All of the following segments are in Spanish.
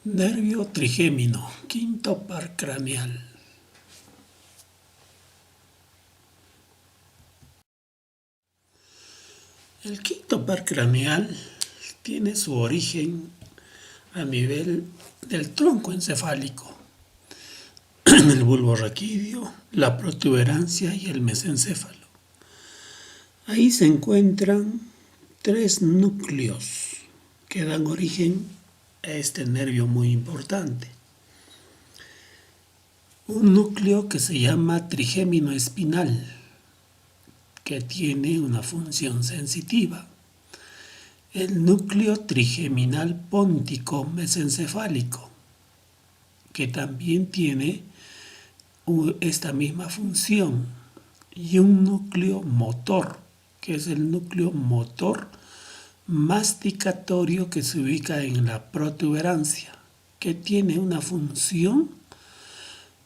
Nervio trigémino, quinto par craneal. El quinto par craneal tiene su origen a nivel del tronco encefálico, el bulbo raquídeo, la protuberancia y el mesencéfalo. Ahí se encuentran tres núcleos que dan origen a este nervio muy importante. Un núcleo que se llama trigémino espinal, que tiene una función sensitiva. El núcleo trigeminal póntico mesencefálico, que también tiene esta misma función. Y un núcleo motor, que es el núcleo motor masticatorio que se ubica en la protuberancia, que tiene una función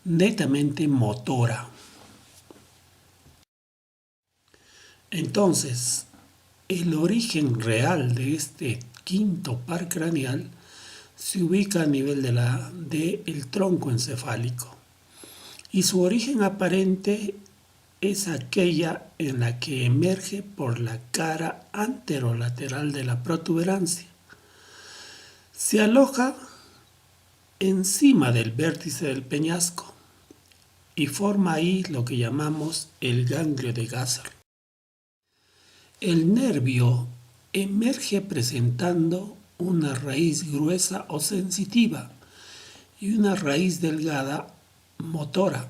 netamente motora. Entonces, el origen real de este quinto par craneal se ubica a nivel del tronco encefálico, y su origen aparente es aquella en la que emerge por la cara anterolateral de la protuberancia. Se aloja encima del vértice del peñasco y forma ahí lo que llamamos el ganglio de Gasser. El nervio emerge presentando una raíz gruesa o sensitiva y una raíz delgada motora.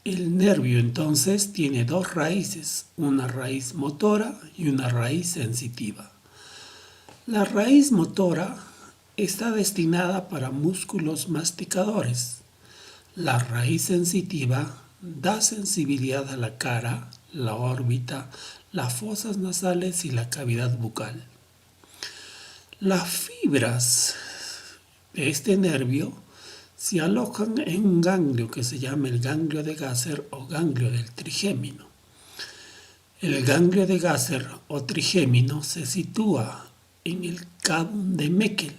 El nervio entonces tiene dos raíces, una raíz motora y una raíz sensitiva. La raíz motora está destinada para músculos masticadores. La raíz sensitiva da sensibilidad a la cara, la órbita, las fosas nasales y la cavidad bucal. Las fibras de este nervio se alojan en un ganglio que se llama el ganglio de Gasser o ganglio del trigémino. El ganglio de Gasser o trigémino se sitúa en el cavum de Meckel,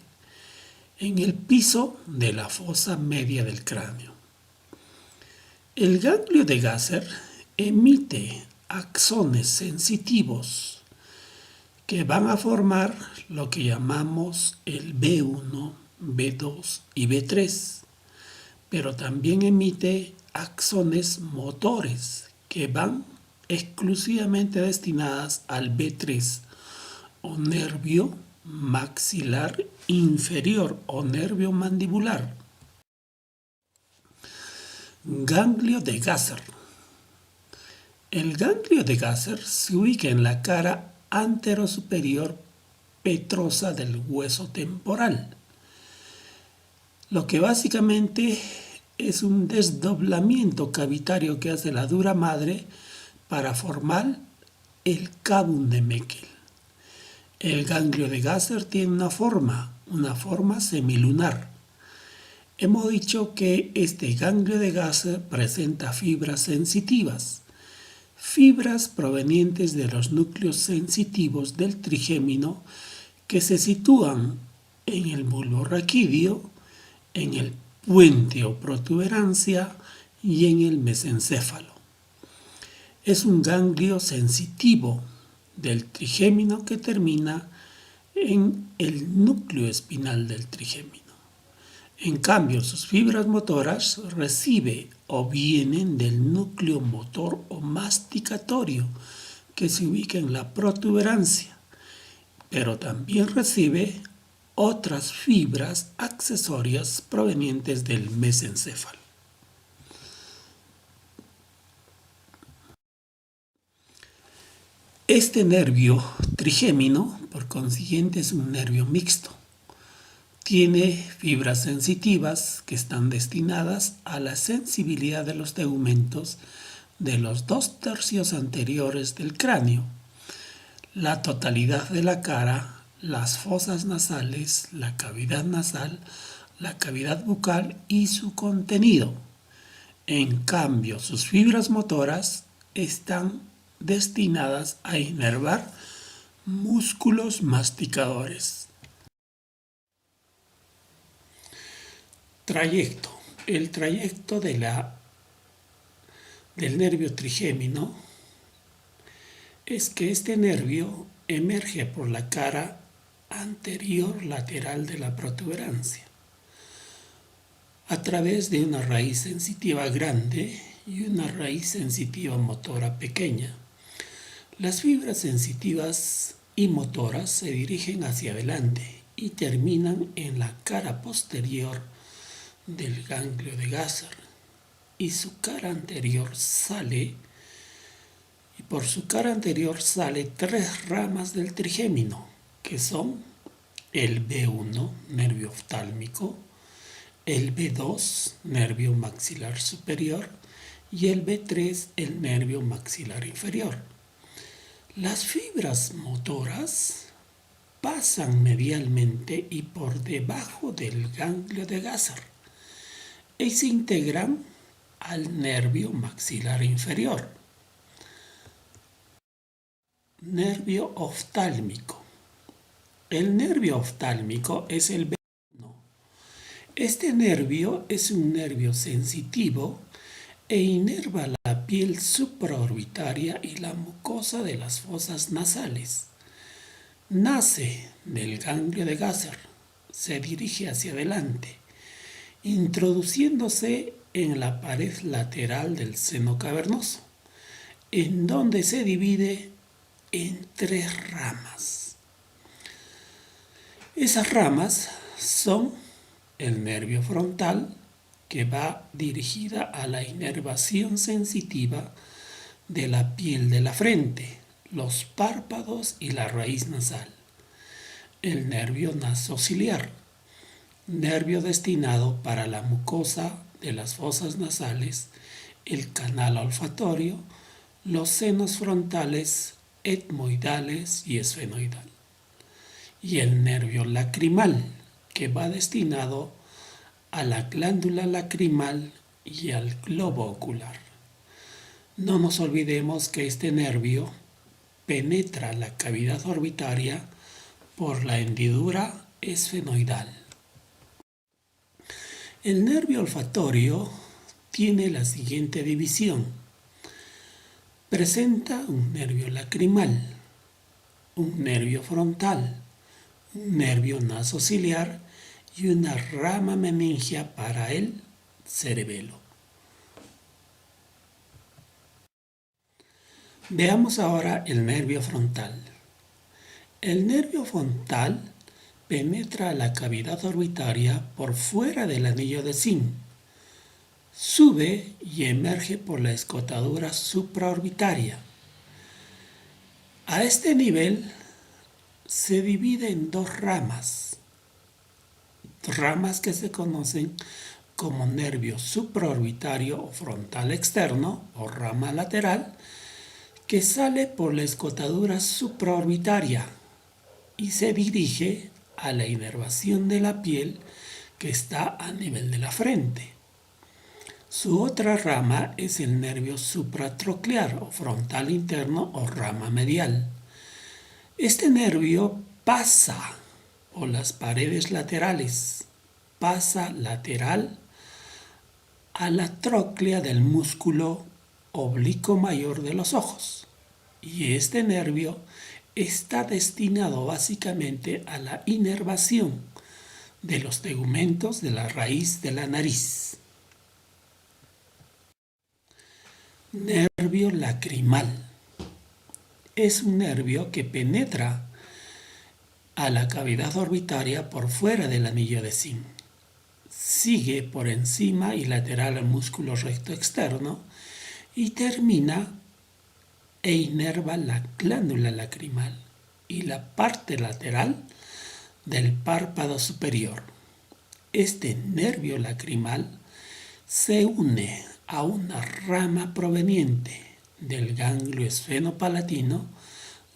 en el piso de la fosa media del cráneo. El ganglio de Gasser emite axones sensitivos que van a formar lo que llamamos el B1, B2 y B3, pero también emite axones motores que van exclusivamente destinadas al B3 o nervio maxilar inferior o nervio mandibular. Ganglio de Gasser. El ganglio de Gasser se ubica en la cara anterosuperior petrosa del hueso temporal, lo que básicamente es un desdoblamiento cavitario que hace la dura madre para formar el cavum de Meckel. El ganglio de Gasser tiene una forma semilunar. Hemos dicho que este ganglio de Gasser presenta fibras sensitivas, fibras provenientes de los núcleos sensitivos del trigémino que se sitúan en el bulbo raquídeo, en el puente o protuberancia y en el mesencéfalo. Es un ganglio sensitivo del trigémino que termina en el núcleo espinal del trigémino. En cambio, sus fibras motoras recibe o vienen del núcleo motor o masticatorio que se ubica en la protuberancia, pero también recibe otras fibras accesorias provenientes del mesencéfalo. Este nervio trigémino, por consiguiente, es un nervio mixto. Tiene fibras sensitivas que están destinadas a la sensibilidad de los tegumentos de los 2/3 anteriores del cráneo, la totalidad de la cara, las fosas nasales, la cavidad nasal, la cavidad bucal y su contenido. En cambio, sus fibras motoras están destinadas a inervar músculos masticadores. Trayecto. El trayecto del nervio trigémino es que este nervio emerge por la cara anterior lateral de la protuberancia a través de una raíz sensitiva grande y una raíz sensitiva motora pequeña. Las fibras sensitivas y motoras se dirigen hacia adelante y terminan en la cara posterior del ganglio de Gasser, y su cara anterior sale, y por su cara anterior sale 3 ramas del trigémino, que son el B1, nervio oftálmico, el B2, nervio maxilar superior, y el B3, el nervio maxilar inferior. Las fibras motoras pasan medialmente y por debajo del ganglio de Gasser y se integran al nervio maxilar inferior. Nervio oftálmico. El nervio oftálmico es el B1. Este nervio es un nervio sensitivo e inerva la piel supraorbitaria y la mucosa de las fosas nasales. Nace del ganglio de Gasser, se dirige hacia adelante, introduciéndose en la pared lateral del seno cavernoso, en donde se divide en 3 ramas. Esas ramas son el nervio frontal, que va dirigida a la inervación sensitiva de la piel de la frente, los párpados y la raíz nasal. El nervio nasociliar, nervio destinado para la mucosa de las fosas nasales, el canal olfatorio, los senos frontales, etmoidales y esfenoidal. Y el nervio lacrimal, que va destinado a la glándula lacrimal y al globo ocular. No nos olvidemos que este nervio penetra la cavidad orbitaria por la hendidura esfenoidal. El nervio olfatorio tiene la siguiente división. Presenta un nervio lacrimal, un nervio frontal, un nervio nasociliar y una rama meningia para el cerebelo. Veamos ahora el nervio frontal. El nervio frontal penetra la cavidad orbitaria por fuera del anillo de zinc. Sube y emerge por la escotadura supraorbitaria. A este nivel se divide en 2 ramas que se conocen como nervio supraorbitario o frontal externo o rama lateral, que sale por la escotadura supraorbitaria y se dirige a la inervación de la piel que está a nivel de la frente. Su otra rama es el nervio supratroclear o frontal interno o rama medial. Este nervio pasa por las paredes laterales, pasa lateral a la tróclea del músculo oblicuo mayor de los ojos, y este nervio está destinado básicamente a la inervación de los tegumentos de la raíz de la nariz. Nervio lacrimal. Es un nervio que penetra a la cavidad orbitaria por fuera del anillo de zinc. Sigue por encima y lateral al músculo recto externo y termina e inerva la glándula lacrimal y la parte lateral del párpado superior. Este nervio lacrimal se une a una rama proveniente del ganglio esfenopalatino,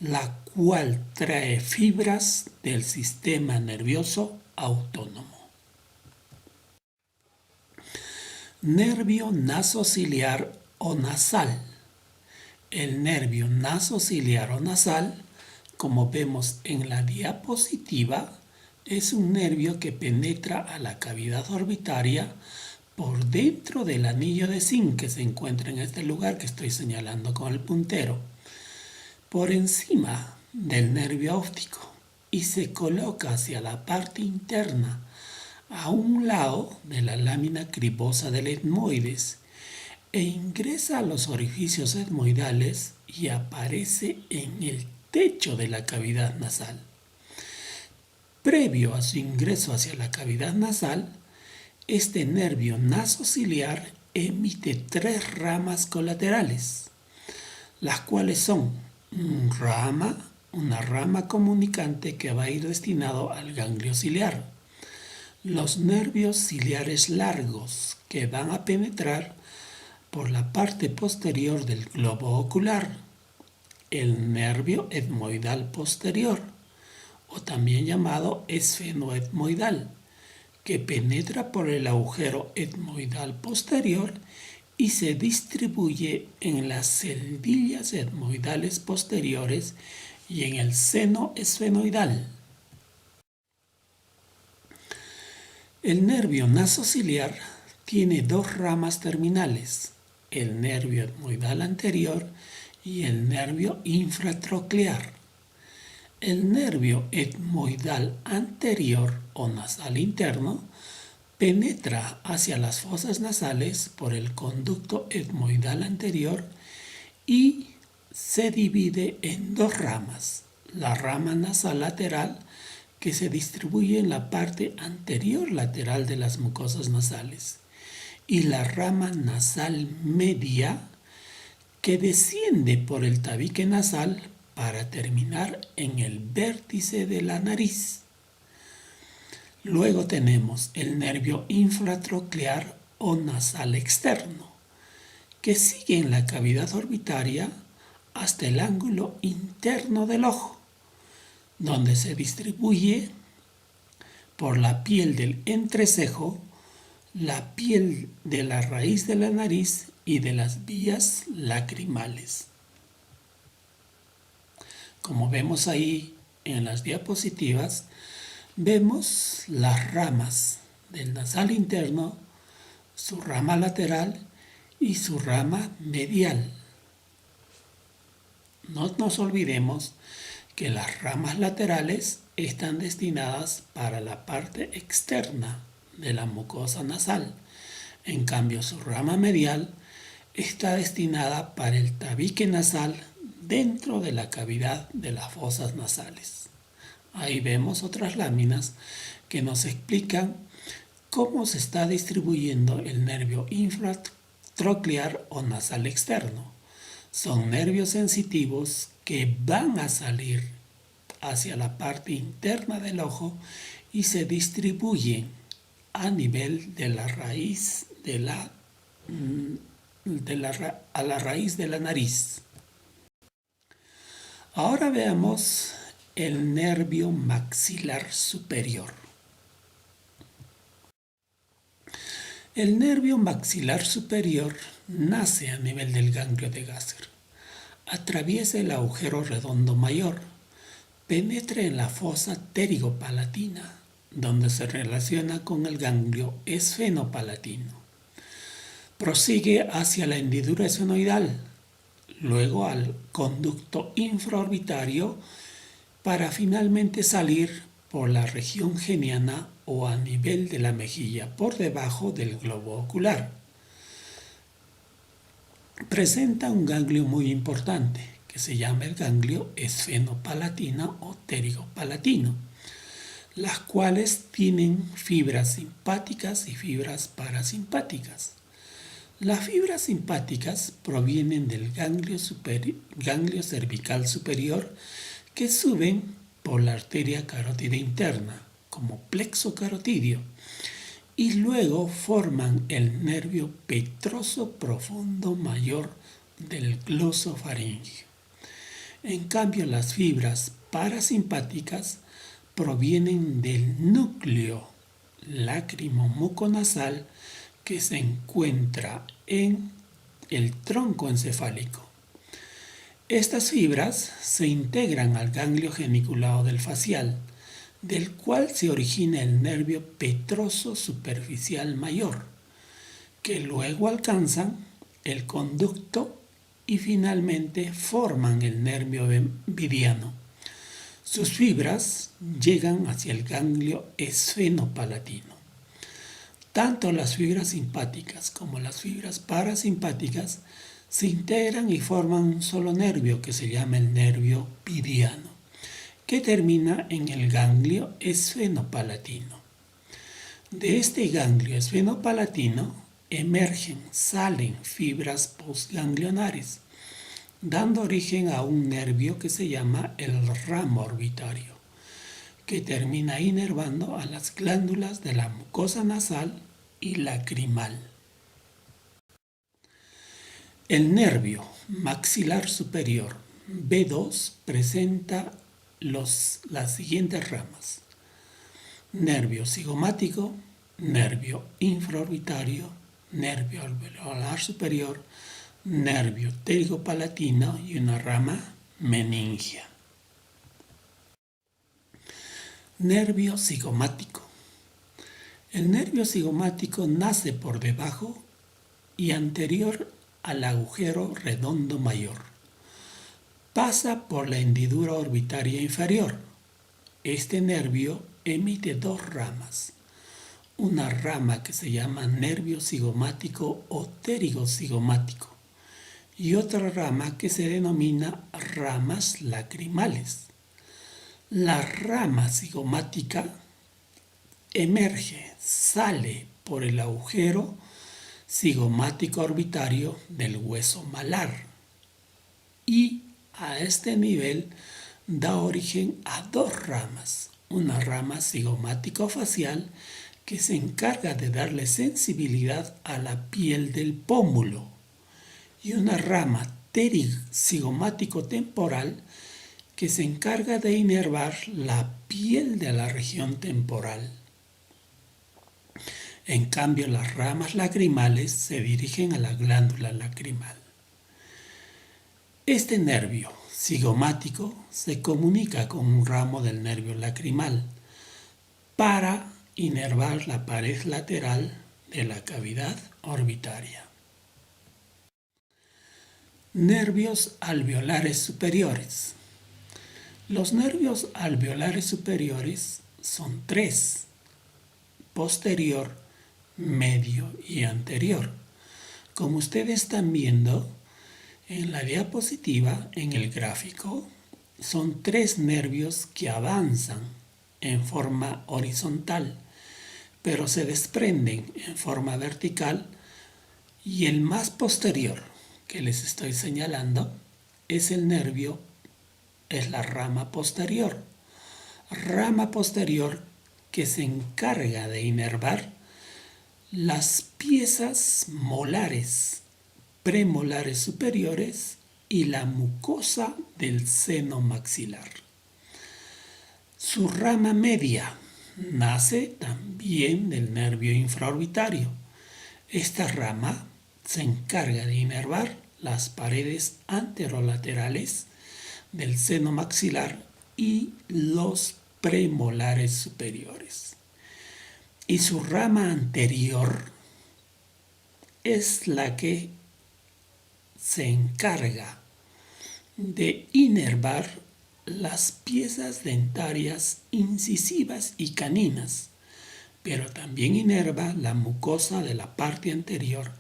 la cual trae fibras del sistema nervioso autónomo. Nervio nasociliar o nasal. El nervio nasociliar o nasal, como vemos en la diapositiva, es un nervio que penetra a la cavidad orbitaria por dentro del anillo de zinc que se encuentra en este lugar que estoy señalando con el puntero, por encima del nervio óptico y se coloca hacia la parte interna, a un lado de la lámina cribosa del etmoides, e ingresa a los orificios etmoidales y aparece en el techo de la cavidad nasal. Previo a su ingreso hacia la cavidad nasal, este nervio nasociliar emite 3 ramas colaterales, las cuales son una rama comunicante que va a ir destinado al ganglio ciliar, los nervios ciliares largos que van a penetrar por la parte posterior del globo ocular, el nervio etmoidal posterior, o también llamado esfenoetmoidal, que penetra por el agujero etmoidal posterior y se distribuye en las celdillas etmoidales posteriores y en el seno esfenoidal. El nervio nasociliar tiene 2 ramas terminales, el nervio etmoidal anterior y el nervio infratroclear. El nervio etmoidal anterior o nasal interno penetra hacia las fosas nasales por el conducto etmoidal anterior y se divide en 2 ramas. La rama nasal lateral, que se distribuye en la parte anterior lateral de las mucosas nasales, y la rama nasal media, que desciende por el tabique nasal para terminar en el vértice de la nariz. Luego tenemos el nervio infratroclear o nasal externo, que sigue en la cavidad orbitaria hasta el ángulo interno del ojo, donde se distribuye por la piel del entrecejo, la piel de la raíz de la nariz y de las vías lacrimales. Como vemos ahí en las diapositivas, vemos las ramas del nasal interno, su rama lateral y su rama medial. No nos olvidemos que las ramas laterales están destinadas para la parte externa de la mucosa nasal. En cambio, su rama medial está destinada para el tabique nasal dentro de la cavidad de las fosas nasales. Ahí vemos otras láminas que nos explican cómo se está distribuyendo el nervio infratroclear o nasal externo. Son nervios sensitivos que van a salir hacia la parte interna del ojo y se distribuyen a nivel de la raíz a la raíz de la nariz. Ahora veamos el nervio maxilar superior. El nervio maxilar superior nace a nivel del ganglio de Gasser, atraviesa el agujero redondo mayor, penetra en la fosa pterigopalatina, donde se relaciona con el ganglio esfenopalatino. Prosigue hacia la hendidura esfenoidal, luego al conducto infraorbitario, para finalmente salir por la región geniana o a nivel de la mejilla, por debajo del globo ocular. Presenta un ganglio muy importante, que se llama el ganglio esfenopalatino o pterigopalatino, las cuales tienen fibras simpáticas y fibras parasimpáticas. Las fibras simpáticas provienen del ganglio cervical superior, que suben por la arteria carótida interna, como plexo carotidio, y luego forman el nervio petroso profundo mayor del glosofaringio. En cambio, las fibras parasimpáticas provienen del núcleo lácrimo-muconasal que se encuentra en el tronco encefálico. Estas fibras se integran al ganglio geniculado del facial, del cual se origina el nervio petroso superficial mayor, que luego alcanzan el conducto y finalmente forman el nervio vidiano. Sus fibras llegan hacia el ganglio esfenopalatino. Tanto las fibras simpáticas como las fibras parasimpáticas se integran y forman un solo nervio que se llama el nervio vidiano, que termina en el ganglio esfenopalatino. De este ganglio esfenopalatino salen fibras postganglionares, dando origen a un nervio que se llama el ramo orbitario, que termina inervando a las glándulas de la mucosa nasal y lacrimal. El nervio maxilar superior B2 presenta las siguientes ramas: nervio cigomático, nervio infraorbitario, nervio alveolar superior, nervio pterigopalatino y una rama meningia. Nervio cigomático. El nervio cigomático nace por debajo y anterior al agujero redondo mayor. Pasa por la hendidura orbitaria inferior. Este nervio emite dos ramas. Una rama que se llama nervio cigomático o pterigocigomático y otra rama que se denomina ramas lacrimales. La rama cigomática sale por el agujero cigomático orbitario del hueso malar y a este nivel da origen a dos ramas. Una rama cigomático-facial que se encarga de darle sensibilidad a la piel del pómulo y una rama ptericigomático-temporal que se encarga de inervar la piel de la región temporal. En cambio, las ramas lacrimales se dirigen a la glándula lacrimal. Este nervio cigomático se comunica con un ramo del nervio lacrimal para inervar la pared lateral de la cavidad orbitaria. Nervios alveolares superiores. Los nervios alveolares superiores son tres: posterior, medio y anterior. Como ustedes están viendo en la diapositiva, en el gráfico, son tres nervios que avanzan en forma horizontal, pero se desprenden en forma vertical, y el más posterior que les estoy señalando es la rama posterior. Rama posterior que se encarga de inervar las piezas molares, premolares superiores y la mucosa del seno maxilar. Su rama media nace también del nervio infraorbitario. Esta rama se encarga de inervar las paredes anterolaterales del seno maxilar y los premolares superiores. Y su rama anterior es la que se encarga de inervar las piezas dentarias incisivas y caninas, pero también inerva la mucosa de la parte anterior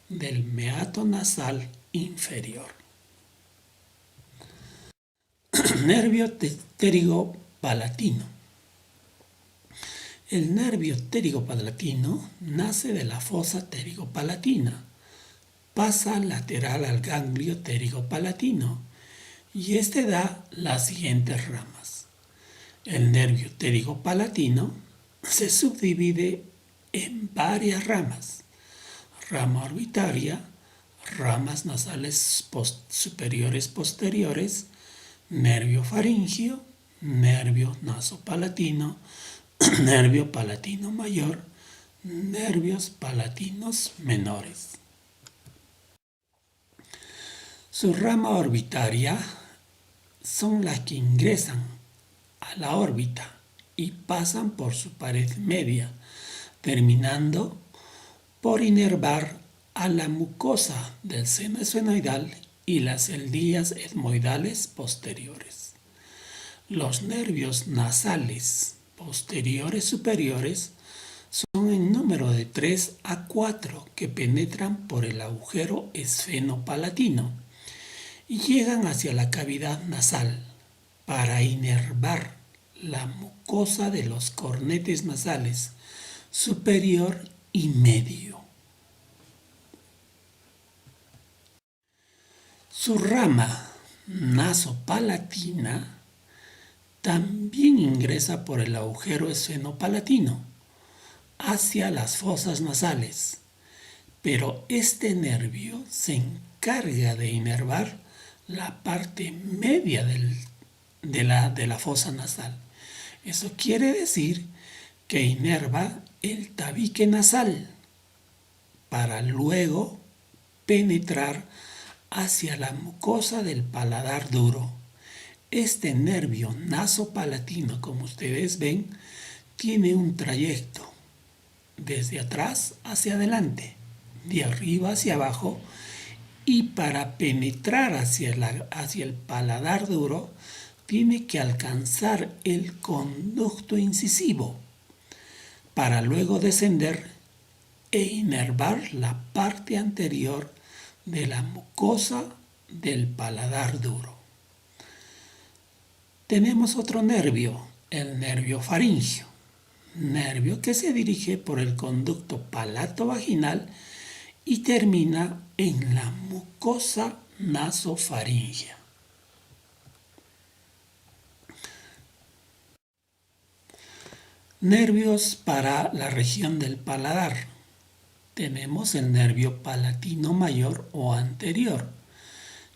del meato nasal inferior. Nervio pterigopalatino. El nervio pterigopalatino nace de la fosa pterigopalatina, pasa lateral al ganglio pterigopalatino y este da las siguientes ramas. El nervio pterigopalatino se subdivide en varias ramas: rama orbitaria, ramas nasales superiores posteriores, nervio faríngeo, nervio nasopalatino, nervio palatino mayor, nervios palatinos menores. Su rama orbitaria son las que ingresan a la órbita y pasan por su pared media, terminando por inervar a la mucosa del seno esfenoidal y las celdillas etmoidales posteriores. Los nervios nasales posteriores superiores son en número de 3 a 4 que penetran por el agujero esfenopalatino y llegan hacia la cavidad nasal para inervar la mucosa de los cornetes nasales superior y medio. Su rama nasopalatina también ingresa por el agujero esfenopalatino hacia las fosas nasales, pero este nervio se encarga de inervar la parte media de la fosa nasal. Eso quiere decir que inerva el tabique nasal para luego penetrar hacia la mucosa del paladar duro. Este nervio nasopalatino, como ustedes ven, tiene un trayecto desde atrás hacia adelante, de arriba hacia abajo, y para penetrar hacia el paladar duro, tiene que alcanzar el conducto incisivo para luego descender e inervar la parte anterior de la mucosa del paladar duro. Tenemos otro nervio, el nervio faríngeo, nervio que se dirige por el conducto palato-vaginal y termina en la mucosa nasofaríngea. Nervios para la región del paladar. Tenemos el nervio palatino mayor o anterior,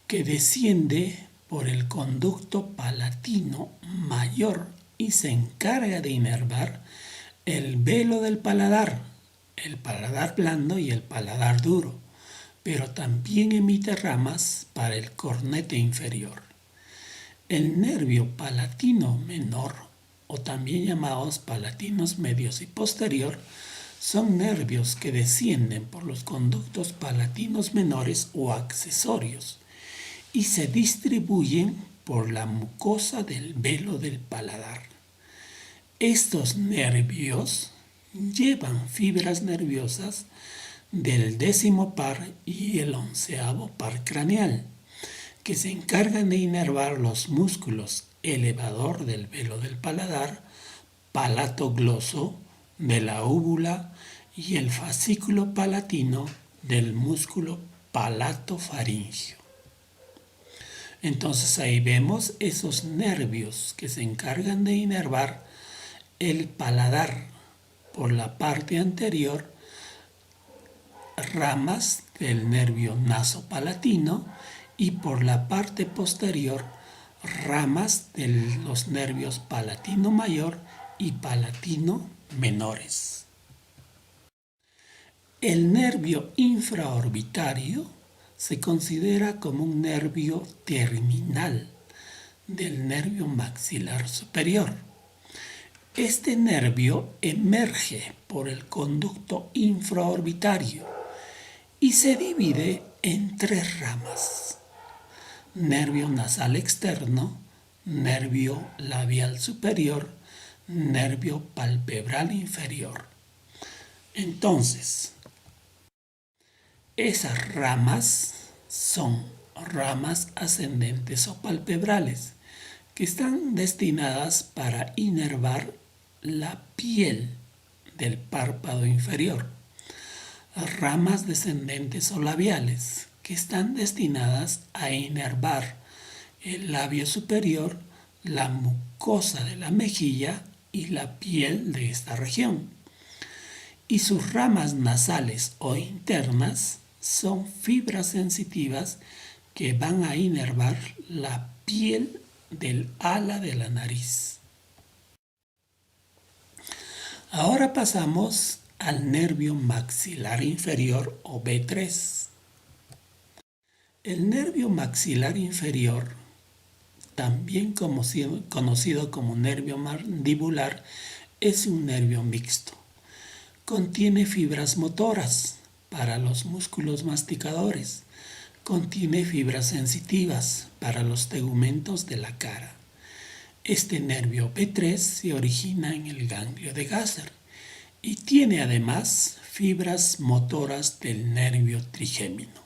que desciende por el conducto palatino mayor y se encarga de inervar el velo del paladar, el paladar blando y el paladar duro, pero también emite ramas para el cornete inferior. El nervio palatino menor, o también llamados palatinos medios y posterior, son nervios que descienden por los conductos palatinos menores o accesorios y se distribuyen por la mucosa del velo del paladar. Estos nervios llevan fibras nerviosas del 10º par y el 11º par craneal, que se encargan de inervar los músculos elevador del velo del paladar, palatogloso, de la úvula y el fascículo palatino del músculo palatofaríngeo. Entonces ahí vemos esos nervios que se encargan de inervar el paladar por la parte anterior, ramas del nervio nasopalatino, y por la parte posterior, ramas de los nervios palatino mayor y palatino menores. El nervio infraorbitario se considera como un nervio terminal del nervio maxilar superior. Este nervio emerge por el conducto infraorbitario y se divide en 3 ramas: nervio nasal externo, nervio labial superior, nervio palpebral inferior. Entonces, esas ramas son ramas ascendentes o palpebrales que están destinadas para inervar la piel del párpado inferior. Ramas descendentes o labiales que están destinadas a inervar el labio superior, la mucosa de la mejilla y la piel de esta región. Y sus ramas nasales o internas son fibras sensitivas que van a inervar la piel del ala de la nariz. Ahora pasamos al nervio maxilar inferior o B3. El nervio maxilar inferior también conocido como nervio mandibular, es un nervio mixto. Contiene fibras motoras para los músculos masticadores. Contiene fibras sensitivas para los tegumentos de la cara. Este nervio B3 se origina en el ganglio de Gasser y tiene además fibras motoras del nervio trigémino.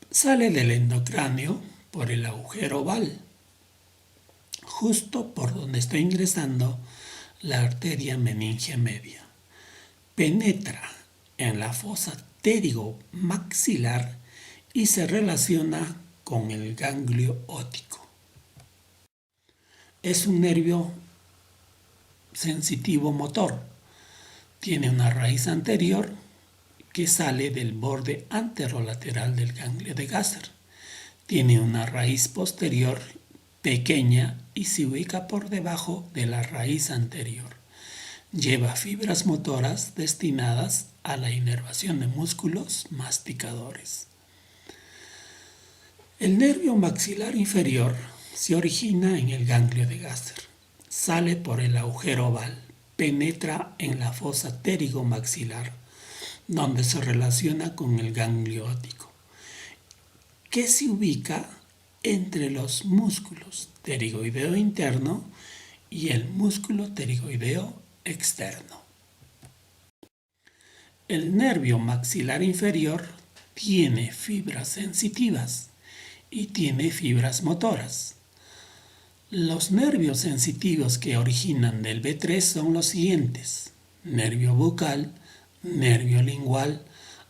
Sale del endocráneo por el agujero oval, justo por donde está ingresando la arteria meningia media. Penetra en la fosa pterigomaxilar y se relaciona con el ganglio óptico. Es un nervio sensitivo motor. Tiene una raíz anterior que sale del borde anterolateral del ganglio de Gasser. Tiene una raíz posterior pequeña y se ubica por debajo de la raíz anterior. Lleva fibras motoras destinadas a la inervación de músculos masticadores. El nervio maxilar inferior se origina en el ganglio de Gasser. Sale por el agujero oval, penetra en la fosa pterigomaxilar, donde se relaciona con el ganglio óptico, que se ubica entre los músculos pterigoideo interno y el músculo pterigoideo externo. El nervio maxilar inferior tiene fibras sensitivas y tiene fibras motoras. Los nervios sensitivos que originan del B3 son los siguientes: nervio bucal, nervio lingual,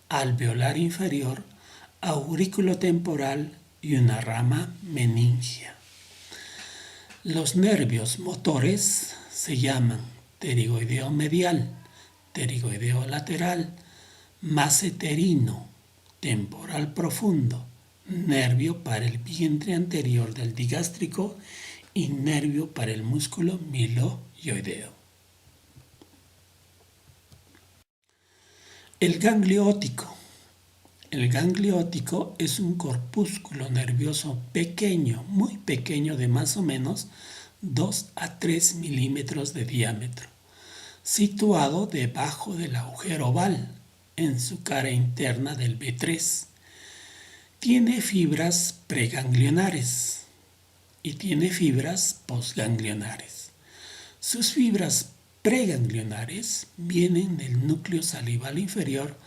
alveolar inferior, aurículo temporal y una rama meningia. Los nervios motores se llaman pterigoideo medial, pterigoideo lateral, maseterino, temporal profundo, nervio para el vientre anterior del digástrico y nervio para el músculo miloioideo. El ganglio óptico. El ganglio óptico es un corpúsculo nervioso pequeño, muy pequeño, de más o menos 2 a 3 milímetros de diámetro, situado debajo del agujero oval, en su cara interna del B3. Tiene fibras preganglionares y tiene fibras postganglionares. Sus fibras preganglionares vienen del núcleo salival inferior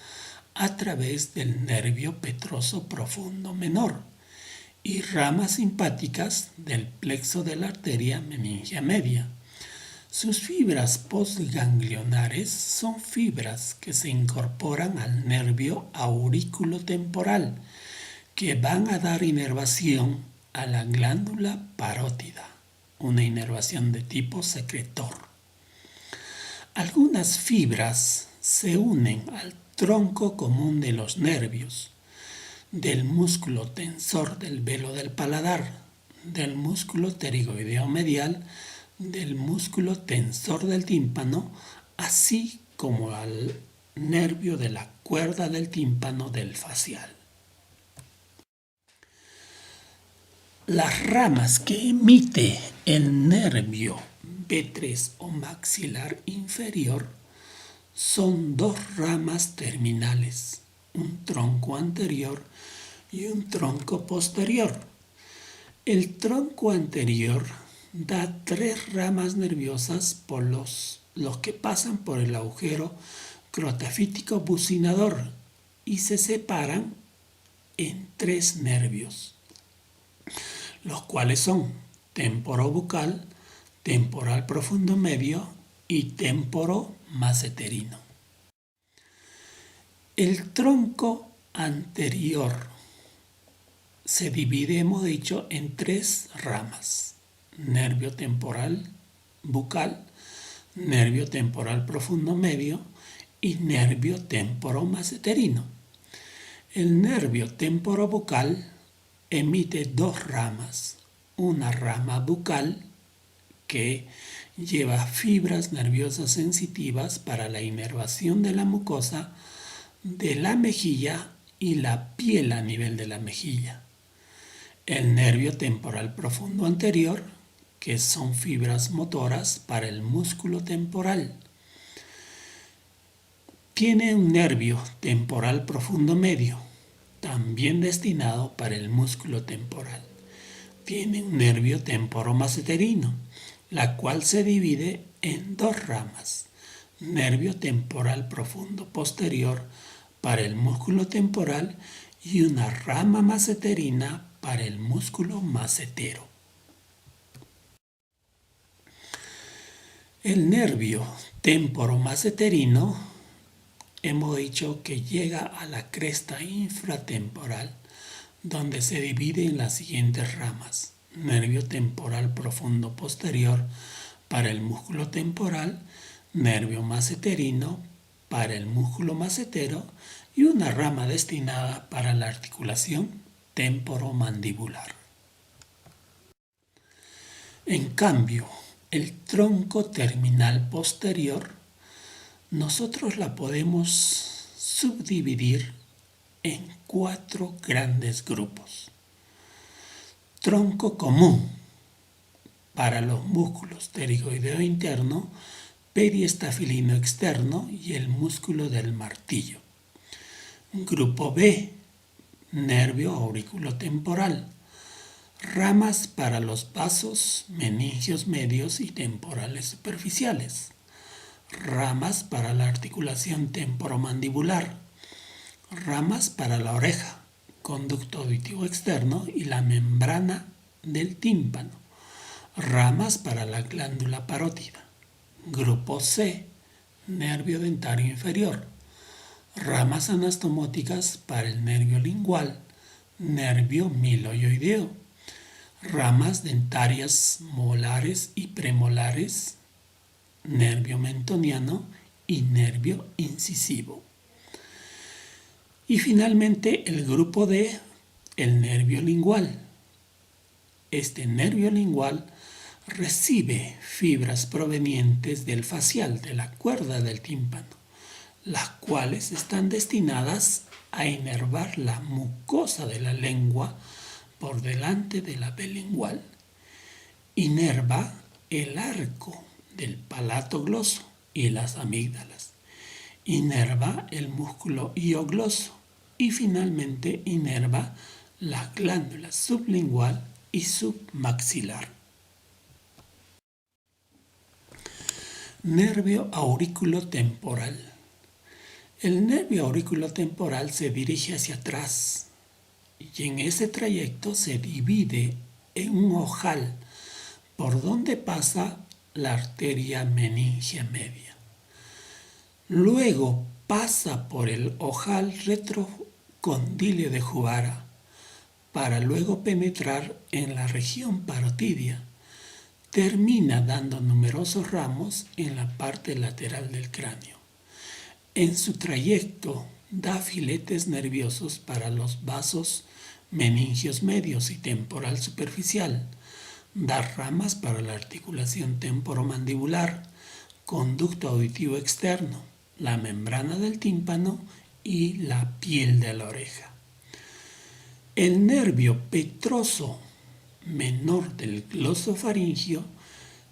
a través del nervio petroso profundo menor y ramas simpáticas del plexo de la arteria meningia media. Sus fibras postganglionares son fibras que se incorporan al nervio aurículo-temporal, que van a dar inervación a la glándula parótida, una inervación de tipo secretor. Algunas fibras se unen al tronco común de los nervios, del músculo tensor del velo del paladar, del músculo pterigoideo medial, del músculo tensor del tímpano, así como al nervio de la cuerda del tímpano del facial. Las ramas que emite el nervio B3 o maxilar inferior son dos ramas terminales, un tronco anterior y un tronco posterior. El tronco anterior da 3 ramas nerviosas por los que pasan por el agujero crotafítico bucinador y se separan en 3 nervios, los cuales son temporobucal, temporal profundo medio y temporomaseterino. El tronco anterior se divide, hemos dicho, en 3 ramas: nervio temporal bucal, nervio temporal profundo medio y nervio temporomaseterino. El nervio temporobucal emite 2 ramas, una rama bucal que lleva fibras nerviosas sensitivas para la inervación de la mucosa de la mejilla y la piel a nivel de la mejilla. El nervio temporal profundo anterior, que son fibras motoras para el músculo temporal. Tiene un nervio temporal profundo medio, también destinado para el músculo temporal. Tiene un nervio temporomaseterino, la cual se divide en dos ramas. Nervio temporal profundo posterior para el músculo temporal y una rama maseterina para el músculo macetero. El nervio temporomaseterino hemos dicho que llega a la cresta infratemporal, donde se divide en las siguientes ramas. Nervio temporal profundo posterior para el músculo temporal, nervio maseterino para el músculo macetero y una rama destinada para la articulación temporomandibular. En cambio, el tronco terminal posterior, nosotros la podemos subdividir en 4 grandes grupos. Tronco común para los músculos pterigoideo interno, periestafilino externo y el músculo del martillo. Grupo B, nervio auriculotemporal. Ramas para los vasos, meningios medios y temporales superficiales. Ramas para la articulación temporomandibular. Ramas para la oreja, conducto auditivo externo y la membrana del tímpano. Ramas para la glándula parótida. Grupo C, nervio dentario inferior. Ramas anastomóticas para el nervio lingual, nervio miloioideo. Ramas dentarias molares y premolares, nervio mentoniano y nervio incisivo. Y finalmente el grupo D, el nervio lingual. Este nervio lingual recibe fibras provenientes del facial, de la cuerda del tímpano, las cuales están destinadas a inervar la mucosa de la lengua por delante de la B lingual. Inerva el arco del palato gloso y las amígdalas. Inerva el músculo hiogloso y finalmente inerva las glándulas sublingual y submaxilar. Nervio auriculotemporal. El nervio auriculotemporal se dirige hacia atrás y en ese trayecto se divide en un ojal por donde pasa la arteria meningia media. Luego pasa por el ojal retrocondilio de Juvara para luego penetrar en la región parotidia. Termina dando numerosos ramos en la parte lateral del cráneo. En su trayecto da filetes nerviosos para los vasos meningios medios y temporal superficial. Da ramas para la articulación temporomandibular, conducto auditivo externo, la membrana del tímpano y la piel de la oreja. El nervio petroso menor del glosofaringio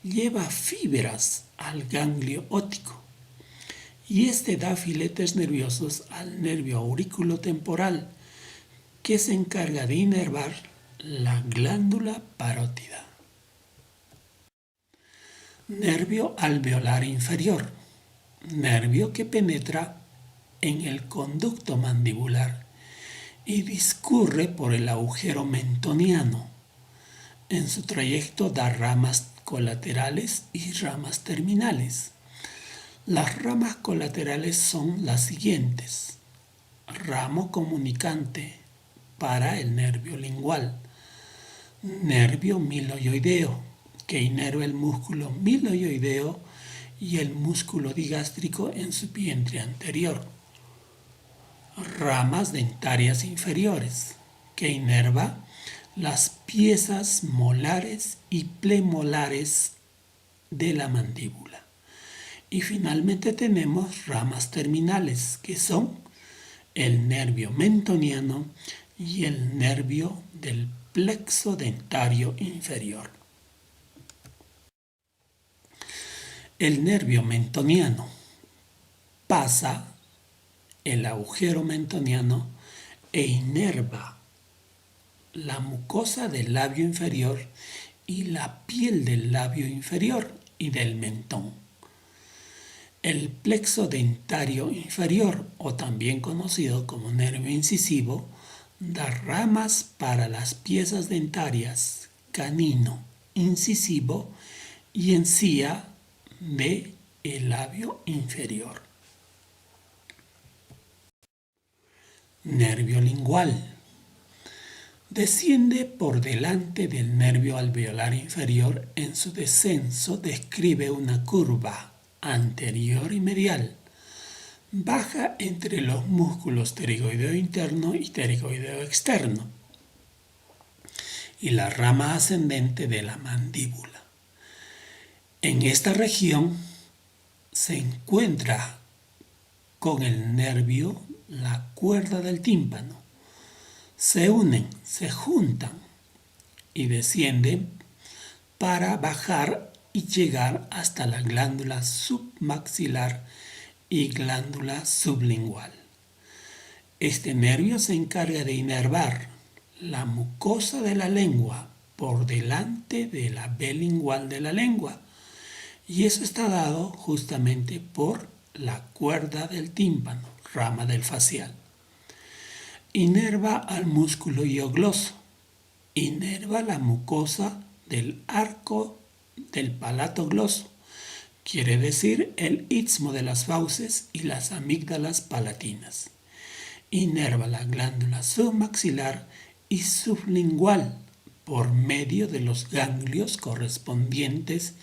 lleva fibras al ganglio óptico y este da filetes nerviosos al nervio auriculotemporal que se encarga de inervar la glándula parótida. Nervio alveolar inferior, nervio que penetra en el conducto mandibular y discurre por el agujero mentoniano. En su trayecto da ramas colaterales y ramas terminales. Las ramas colaterales son las siguientes. Ramo comunicante para el nervio lingual. Nervio miloioideo, que inerva el músculo miloioideo y el músculo digástrico en su vientre anterior. Ramas dentarias inferiores, que inerva las piezas molares y premolares de la mandíbula. Y finalmente tenemos ramas terminales, que son el nervio mentoniano y el nervio del plexo dentario inferior. El nervio mentoniano pasa el agujero mentoniano e inerva la mucosa del labio inferior y la piel del labio inferior y del mentón. El plexo dentario inferior, o también conocido como nervio incisivo, da ramas para las piezas dentarias canino, incisivo y encía del labio inferior. Nervio lingual. Desciende por delante del nervio alveolar inferior. En su descenso describe una curva anterior y medial. Baja entre los músculos pterigoideo interno y pterigoideo externo y la rama ascendente de la mandíbula. En esta región se encuentra con el nervio la cuerda del tímpano. Se unen, se juntan y descienden para bajar y llegar hasta la glándula submaxilar y glándula sublingual. Este nervio se encarga de inervar la mucosa de la lengua por delante de la vena lingual de la lengua, y eso está dado justamente por la cuerda del tímpano, rama del facial. Inerva al músculo hiogloso, inerva la mucosa del arco del palato gloso, quiere decir el istmo de las fauces y las amígdalas palatinas. Inerva la glándula submaxilar y sublingual por medio de los ganglios correspondientes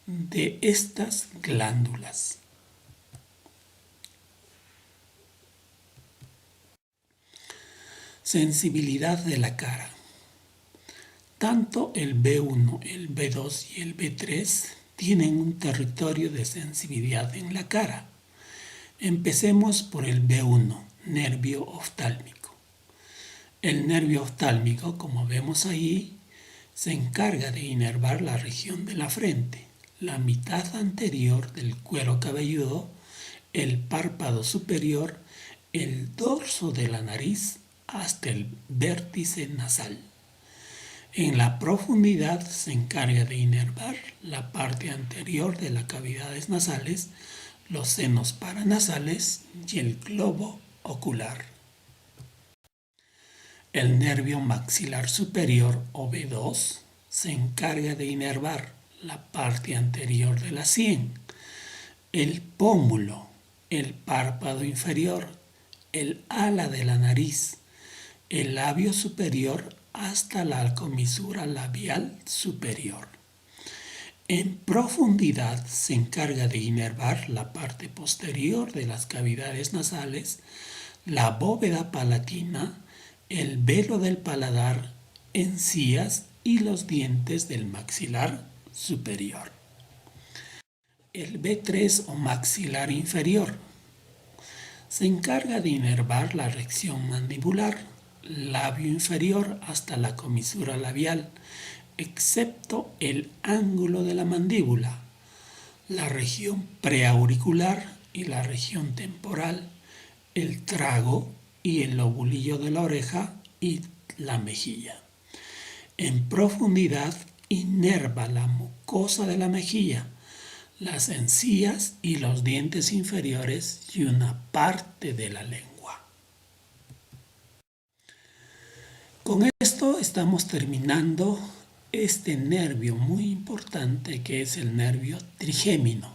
de estas glándulas. Sensibilidad de la cara. Tanto el B1, el B2 y el B3 tienen un territorio de sensibilidad en la cara. Empecemos por el B1, nervio oftálmico. El nervio oftálmico, como vemos ahí, se encarga de inervar la región de la frente, la mitad anterior del cuero cabelludo, el párpado superior, el dorso de la nariz hasta el vértice nasal. En la profundidad se encarga de inervar la parte anterior de las cavidades nasales, los senos paranasales y el globo ocular. El nervio maxilar superior o B2 se encarga de inervar la parte anterior de la sien, el pómulo, el párpado inferior, el ala de la nariz, el labio superior hasta la comisura labial superior. En profundidad se encarga de inervar la parte posterior de las cavidades nasales, la bóveda palatina, el velo del paladar, encías y los dientes del maxilar superior. El B3 o maxilar inferior se encarga de inervar la región mandibular, labio inferior hasta la comisura labial, excepto el ángulo de la mandíbula, la región preauricular y la región temporal, el trago y el lobulillo de la oreja y la mejilla. En profundidad inerva la mucosa de la mejilla, las encías y los dientes inferiores y una parte de la lengua. Con esto estamos terminando este nervio muy importante que es el nervio trigémino.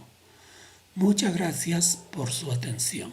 Muchas gracias por su atención.